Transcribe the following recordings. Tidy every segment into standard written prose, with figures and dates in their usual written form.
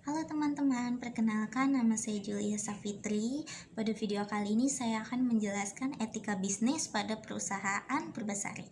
Halo teman-teman, perkenalkan nama saya Julia Safitri. Pada video kali ini saya akan menjelaskan etika bisnis pada perusahaan Purbasari.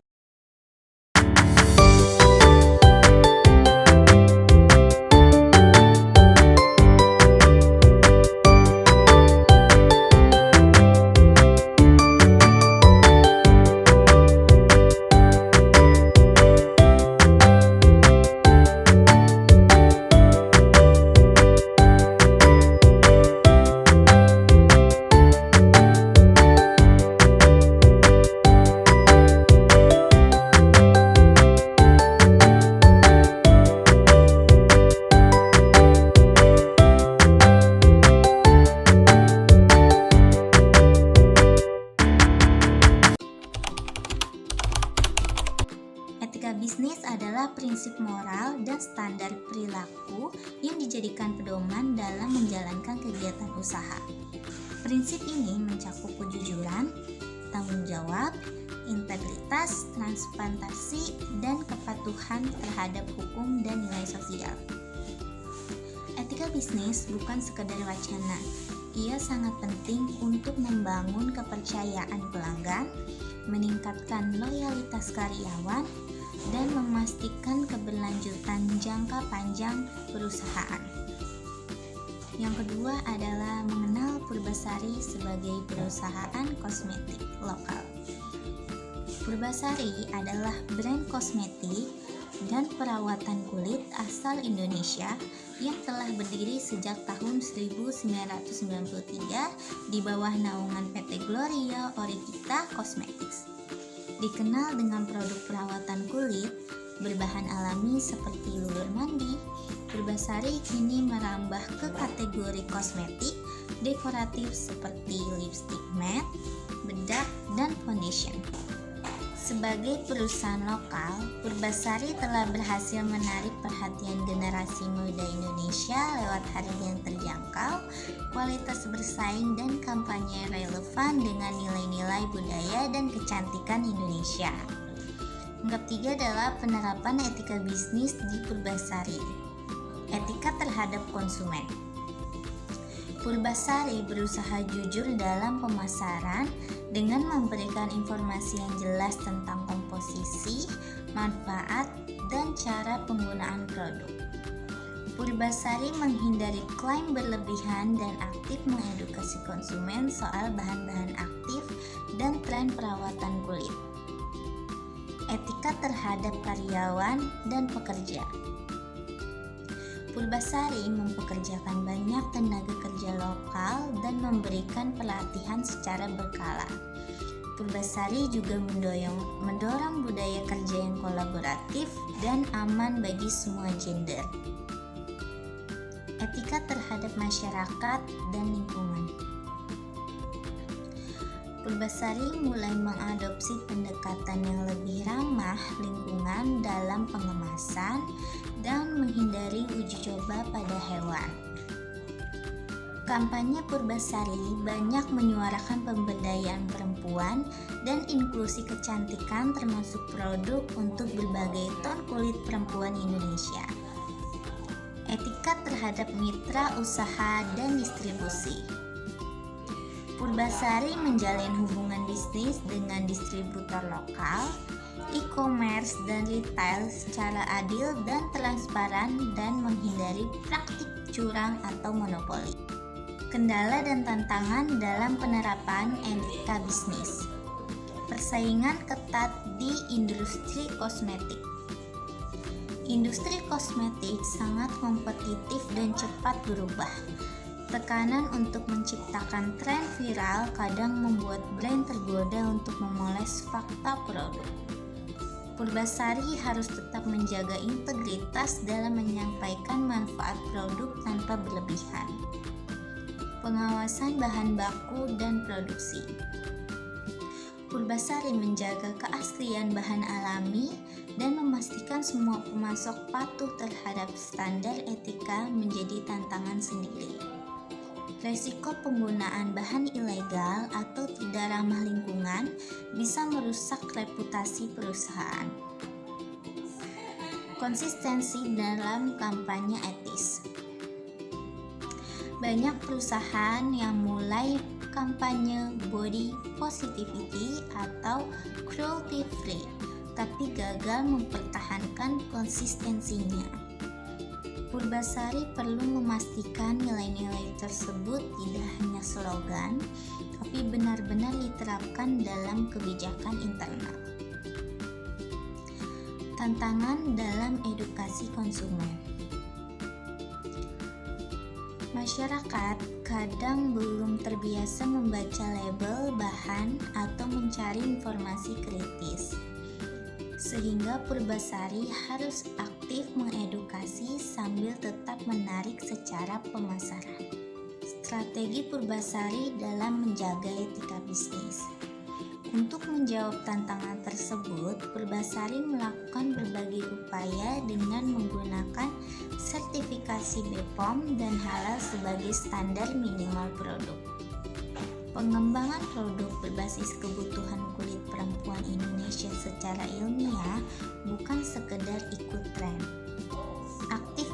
Etika bisnis adalah prinsip moral dan standar perilaku yang dijadikan pedoman dalam menjalankan kegiatan usaha. Prinsip ini mencakup kejujuran, tanggung jawab, integritas, transparansi, dan kepatuhan terhadap hukum dan nilai sosial. Etika bisnis bukan sekedar wacana, ia sangat penting untuk membangun kepercayaan pelanggan, meningkatkan loyalitas karyawan, dan memastikan keberlanjutan jangka panjang perusahaan. Yang kedua adalah mengenal Purbasari sebagai perusahaan kosmetik lokal. Purbasari adalah brand kosmetik dan perawatan kulit asal Indonesia yang telah berdiri sejak tahun 1993 di bawah naungan PT Gloria Oritita Cosmetics. Dikenal dengan produk perawatan kulit berbahan alami seperti luber mandi, Purbasari kini merambah ke kategori kosmetik dekoratif seperti lipstick matte, bedak, dan foundation. Sebagai perusahaan lokal, Purbasari telah berhasil menarik perhatian generasi muda Indonesia lewat harga yang terjangkau, kualitas bersaing, dan kampanye relevan dengan nilai-nilai budaya dan kecantikan Indonesia. Yang ketiga adalah penerapan etika bisnis di Purbasari. Etika terhadap konsumen. Purbasari berusaha jujur dalam pemasaran dengan memberikan informasi yang jelas tentang komposisi, manfaat, dan cara penggunaan produk. Purbasari menghindari klaim berlebihan dan aktif mengedukasi konsumen soal bahan-bahan aktif dan tren perawatan kulit. Etika terhadap karyawan dan pekerja. Purbasari mempekerjakan banyak tenaga kerja lokal dan memberikan pelatihan secara berkala. Purbasari juga mendorong budaya kerja yang kolaboratif dan aman bagi semua gender. Etika terhadap masyarakat dan lingkungan. Purbasari mulai mengadopsi pendekatan yang lebih ramah lingkungan dalam pengemasan dan menghindari uji coba pada hewan. Kampanye Purbasari banyak menyuarakan pemberdayaan perempuan dan inklusi kecantikan termasuk produk untuk berbagai ton kulit perempuan Indonesia. Etika terhadap mitra usaha dan distribusi. Purbasari menjalin hubungan bisnis dengan distributor lokal, e-commerce, dan retail secara adil dan transparan dan menghindari praktik curang atau monopoli. Kendala dan tantangan dalam penerapan etika bisnis. Persaingan ketat di industri kosmetik. Industri kosmetik sangat kompetitif dan cepat berubah. Tekanan untuk menciptakan tren viral kadang membuat brand tergoda untuk memoles fakta produk. Purbasari harus tetap menjaga integritas dalam menyampaikan manfaat produk tanpa berlebihan. Pengawasan bahan baku dan produksi. Purbasari menjaga keaslian bahan alami dan memastikan semua pemasok patuh terhadap standar etika menjadi tantangan sendiri. Resiko penggunaan bahan ilegal atau tidak ramah lingkungan bisa merusak reputasi perusahaan. Konsistensi dalam kampanye etis. Banyak perusahaan yang mulai kampanye body positivity atau cruelty free, tapi gagal mempertahankan konsistensinya. Purbasari perlu memastikan nilai-nilai tersebut tidak hanya slogan, tapi benar-benar diterapkan dalam kebijakan internal. Tantangan dalam edukasi konsumen. Masyarakat kadang belum terbiasa membaca label bahan atau mencari informasi kritis, sehingga Purbasari harus aktif mengedukasi sambil tetap menarik secara pemasaran. Strategi Purbasari dalam menjaga etika bisnis. Untuk menjawab tantangan tersebut, Purbasari melakukan berbagai upaya dengan menggunakan sertifikasi BPOM dan halal sebagai standar minimal produk. Pengembangan produk berbasis kebutuhan kulit perempuan Indonesia secara ilmiah bukan sekedar ikut tren. Aktif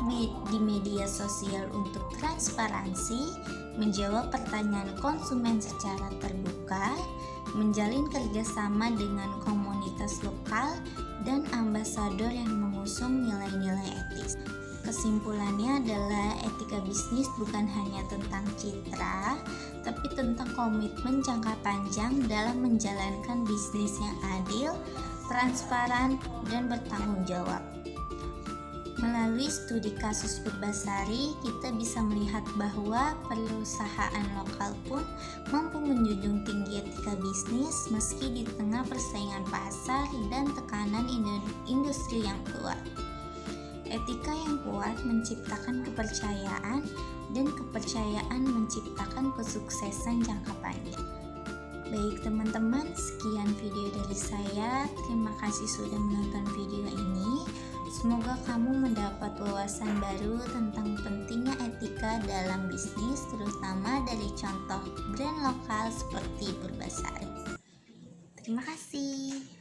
di media sosial untuk transparansi, menjawab pertanyaan konsumen secara terbuka, menjalin kerjasama dengan komunitas lokal, dan ambasador yang mengusung nilai-nilai etis. Kesimpulannya adalah etika bisnis bukan hanya tentang citra, tapi tentang komitmen jangka panjang dalam menjalankan bisnis yang adil, transparan, dan bertanggung jawab. Melalui studi kasus Purbasari, kita bisa melihat bahwa perusahaan lokal pun mampu menjunjung tinggi etika bisnis meski di tengah persaingan pasar dan tekanan industri yang kuat. Etika yang kuat menciptakan kepercayaan, dan kepercayaan menciptakan kesuksesan jangka panjang. Baik teman-teman, sekian video dari saya. Terima kasih sudah menonton video ini. Semoga kamu mendapat wawasan baru tentang pentingnya etika dalam bisnis, terutama dari contoh brand lokal seperti Purbasari. Terima kasih.